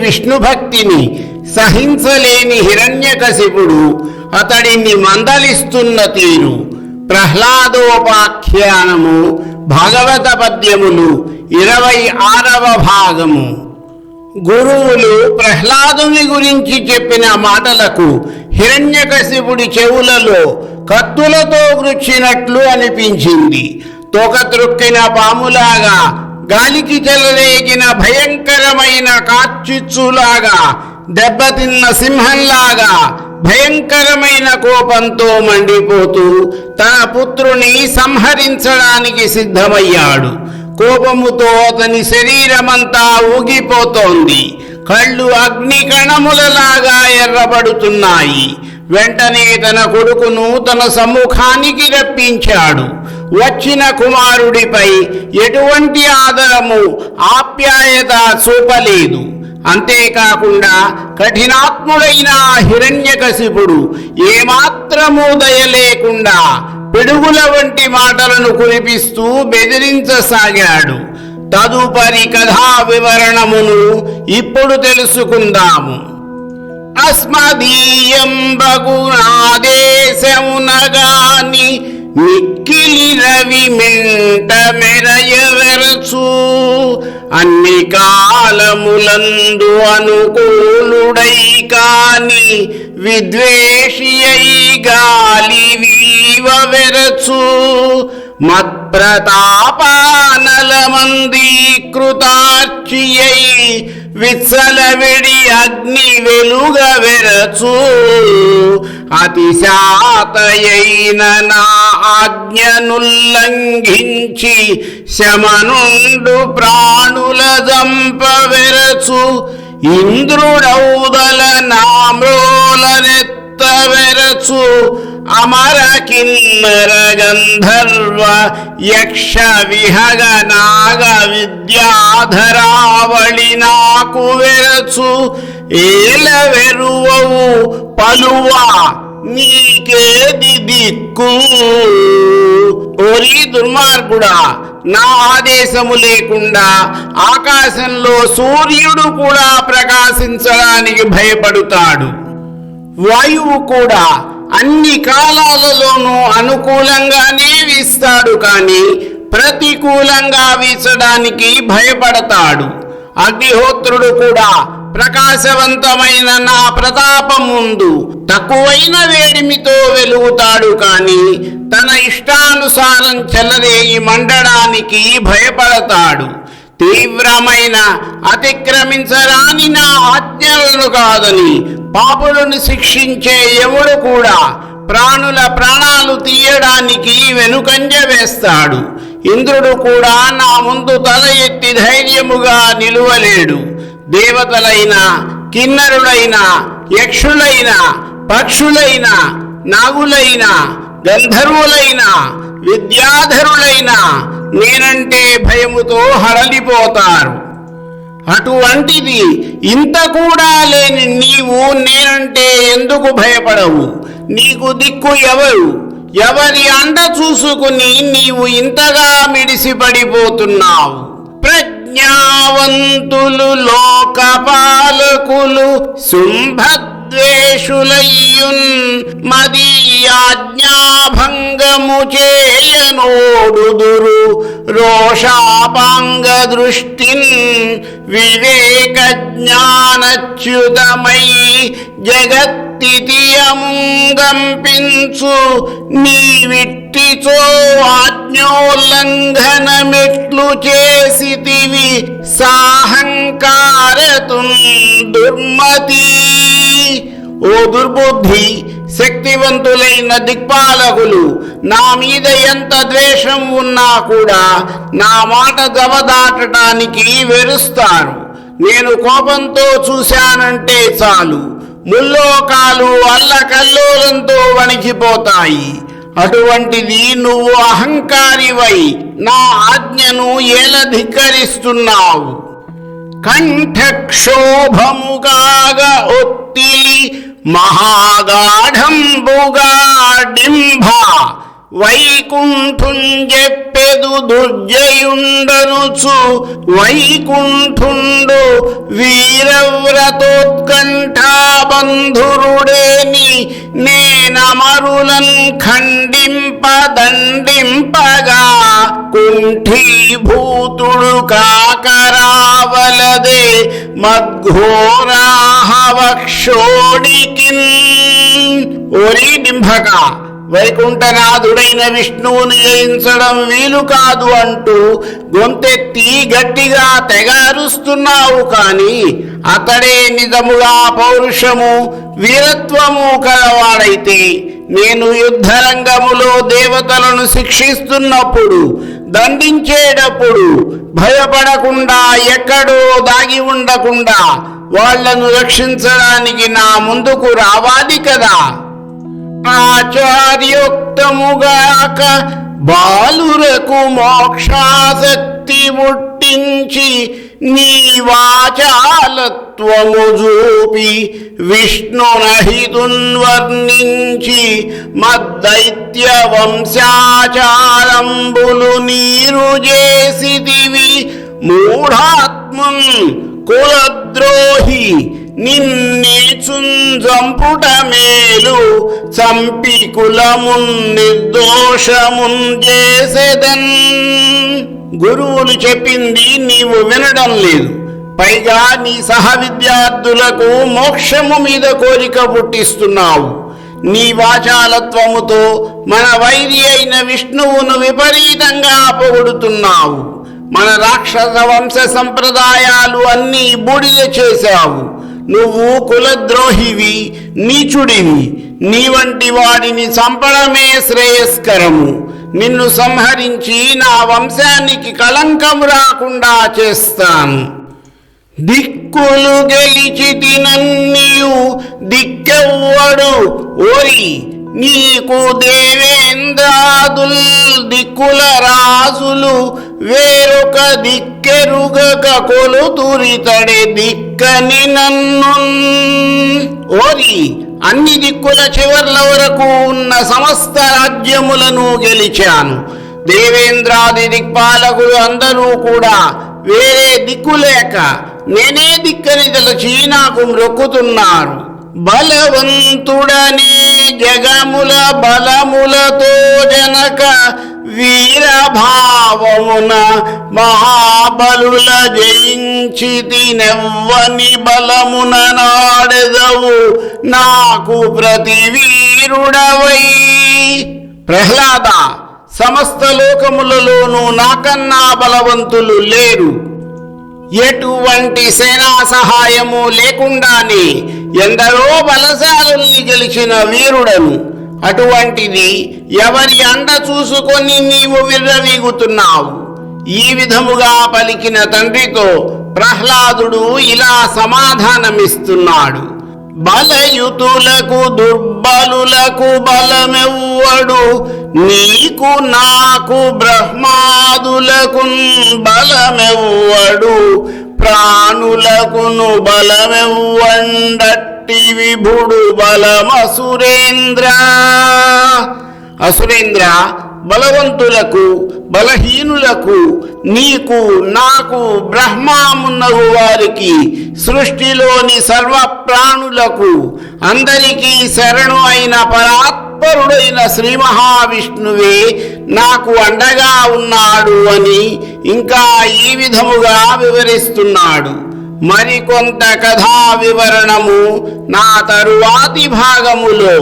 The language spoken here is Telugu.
విష్ణు భక్తిని సహించలేని హిరణ్యకశిపుడు అతడిని మందలిస్తున్న తీరు. ప్రహ్లాదోపాఖ్యానము భాగవత పద్యములు 26వ భాగము. గురువులు ప్రహ్లాదుని గురించి చెప్పిన మాటలకు హిరణ్యకశిపుడి చెవులలో కత్తులతో గుచ్చినట్లు అనిపించింది. తోక త్రొక్కిన పాములాగా, గాలికి చెలరేగిన భయంకరమైన కార్చిచ్చులాగా, దెబ్బతిన్న సింహంలాగా భయంకరమైన కోపంతో మండిపోతూ తన పుత్రుని సంహరించడానికి సిద్ధమయ్యాడు. కోపముతో అతని శరీరమంతా ఊగిపోతోంది. కళ్ళు అగ్ని కణములలాగా ఎర్రబడుతున్నాయి. వెంటనే తన కొడుకును తన సమ్ముఖానికి రప్పించాడు. వచ్చిన కుమారుడిపై ఎటువంటి ఆదరము, ఆప్యాయత చూపలేదు. అంతేకాకుండా కఠినాత్ముడైన హిరణ్యకశిపుడు ఏమాత్రమూ దయలేకుండా పిడుగుల వంటి మాటలను కురిపిస్తూ బెదిరించసాగాడు. తదుపరి కథా వివరణమును ఇప్పుడు తెలుసుకుందాము. అస్మదీయం బగునాదేశమునగాని మిక్కిలి రవి మెంట మెరయవెరచు, అన్ని కాలములందు అనుకూలుడై కాని విద్వేషి అయి గాలి వీవవెరచు, మత్ప్రతాపానలమందీకృతార్చి అయి విత్సలవిడి అగ్ని వెలుగవెరచు, అతిశాతయైన నా ఆజ్ఞనుల్లంఘించి శమనుండు ప్రాణుల జంపవెరచు, ఇంద్రుడౌదల నామ్రోలనెత్తవెరచు, అమర కిన్నర గంధర్వ యక్ష విహగ నాగ విద్యాధరావళి నాకు వెరచు, ఏల వెరువవు పలువా నీకేది దిక్కు. ఓరి దుర్మార్గుడా, నా ఆదేశము లేకుండా ఆకాశంలో సూర్యుడు కూడా ప్రకాశించడానికి భయపడుతాడు. వాయువు కూడా అన్ని కాలాలలోనూ అనుకూలంగానే వీస్తాడు, కానీ ప్రతికూలంగా వీచడానికి భయపడతాడు. అగ్నిహోత్రుడు కూడా ప్రకాశవంతమైన నా ప్రతాపం ముందు తక్కువైన వేడిమితో వెలుగుతాడు, కానీ తన ఇష్టానుసారం చెలరేగి మండడానికి భయపడతాడు. తీవ్రమైన అతిక్రమించరాని నా ఆజ్ఞలను కాదని పాపులను శిక్షించే యముడు కూడా ప్రాణుల ప్రాణాలు తీయడానికి వెనుకంజ వేస్తాడు. ఇంద్రుడు కూడా నా ముందు తల ఎత్తి ధైర్యముగా నిలువలేడు. దేవతలైన, కిన్నరులైన, యక్షులైన, పక్షులైన, నాగులైన, గంధర్వులైన, విద్యాధరులైన నేనంటే భయముతో హడలిపోతారు. అటువంటిది ఇంత కూడా లేని నీవు నేనంటే ఎందుకు భయపడవు? నీకు దిక్కు ఎవరు? ఎవరి అండ చూసుకుని నీవు ఇంతగా మిడిసిపడిపోతున్నావు? ప్రజ్ఞావంతులు, లోకపాలకులు, శుంభద్వేషులయ్యున్ మదీయాజ్ఞాభంగము చేయనోడుదురు, రోషాపాంగ దృష్టిన్ వివేక జ్ఞానచ్యుతమై జగత్తితియముంగంపించు, నీవిట్టిచో ఆజ్ఞోల్లంఘనమెట్లు చేసితివి సాహంకారతున్ దుర్మతి. ఓ దుర్బుద్ధి, శక్తివంతులైన దిక్పాలకులు నా మీద ఎంత ద్వేషం ఉన్నా కూడా నా మాట జవదాటడానికి వెరుస్తారు. నేను కోపంతో చూశానంటే చాలు, ముల్లోకాలు అల్లకల్లోలంతో వణికిపోతాయి. అటువంటిది నువ్వు అహంకారివై నా ఆజ్ఞను ఎలా ధిక్కరిస్తున్నావు? కంఠక్షోభముగాగా ఒత్తిలి మహాగాఢంబుగా డింభ వైకుంఠుం చెప్పెదు దుర్జయుండనుచు వైకుంఠుండు వీరవ్రతోత్కంఠాబంధురుడేని నేనమరులన్ ఖండింపదండింపగా కుంఠీభూతుడు కాకరావలదే మద్ఘోరాహవక్షోడికిన్. ఓరి డింభక, వైకుంఠనాథుడైన విష్ణువుని జయించడం వీలు కాదు అంటూ గొంతెత్తి గట్టిగా తెగారుస్తున్నావు, కాని అతడే నిజముగా పౌరుషము వీరత్వము కలవాడైతే నేను యుద్ధరంగములో దేవతలను శిక్షిస్తున్నప్పుడు దండించేటప్పుడు భయపడకుండా ఎక్కడో దాగి ఉండకుండా వాళ్లను రక్షించడానికి నా ముందుకు రావాలి కదా. ఆచార్యోక్తముగాక బాలురకు మోక్షాసక్తి ముట్టించి నీ వాచాలత్వము చూపి విష్ణునహితున్వర్ణించి మద్దైత్య వంశాచారంబులు నీరు చేసిదివి మూఢాత్మున్ కులద్రోహి. నిన్నేచుంజంపుట మేలు చంపి కులమున్ నిర్దోషమున్ చేసెదన్. గురువులు చెప్పింది నీవు వినడం లేదు, పైగా నీ సహ విద్యార్థులకు మోక్షము మీద కోరిక పుట్టిస్తున్నావు. నీ వాచాలత్వముతో మన వైరి అయిన విష్ణువును విపరీతంగా పొగుడుతున్నావు. మన రాక్షస వంశ సంప్రదాయాలు అన్నీ బూడిద చేశావు. నువ్వు కులద్రోహివి, నీచుడివి. నీ వంటి వాడిని చంపడమే శ్రేయస్కరము. నిన్ను సంహరించి నా వంశానికి కళంకము రాకుండా చేస్తాను. దిక్కులు గెలిచి తినన్నీయు దిక్కెవ్వడు. ఓరి, నీకు దేవేంద్రాదుల్ దిక్కుల రాజులు వేరొక దిక్కెరుగక కొలుతురితడే దిక్కని నన్ను. ఓరి, అన్ని దిక్కుల చివర్ల వరకు ఉన్న సమస్త రాజ్యములను గెలిచాను. దేవేంద్రాది దిక్పాలకులు అందరూ కూడా వేరే దిక్కులేక నేనే దిక్కని తలచి నాకు మ్రొక్కుతున్నారు. బలవంతుడనే జగముల బలములతో జనక వీరభావమున మహాబలుల జయించి తినెవ్వని బలమున నాడెదవు నాకు ప్రతివీరుడవై. ప్రహ్లాద, సమస్త లోకములలోనూ నాకన్నా బలవంతులు లేరు. ఎటువంటి సేనా సహాయము లేకుండానే ఎందరో బలశాలుల్ని గెలిచిన వీరుడను. అటువంటిది ఎవరి అండ చూసుకొని నీవు విర్రవీగుతున్నావు? ఈ విధముగా పలికిన తండ్రితో ప్రహ్లాదుడు ఇలా సమాధానమిస్తున్నాడు. బలయుతులకు దుర్బలులకు బలమెవ్వడు, నీకు నాకు బ్రహ్మాదులకు బలమెవ్వడు, ప్రాణులకును బలమెవ్వండట్టి విభుడు బలమసురేంద్ర. అసురేంద్ర, బలవంతులకు బలహీనులకు నీకు నాకు బ్రహ్మమున్నగు వారికి సృష్టిలోని సర్వ ప్రాణులకు అందరికీ శరణు అయిన పరాత్పరుడైన శ్రీ మహావిష్ణువే నాకు అండగా ఉన్నాడు అని ఇంకా ఈ విధముగా వివరిస్తున్నాడు. మరికొంత కథా వివరణము నా తరువాతి భాగములో.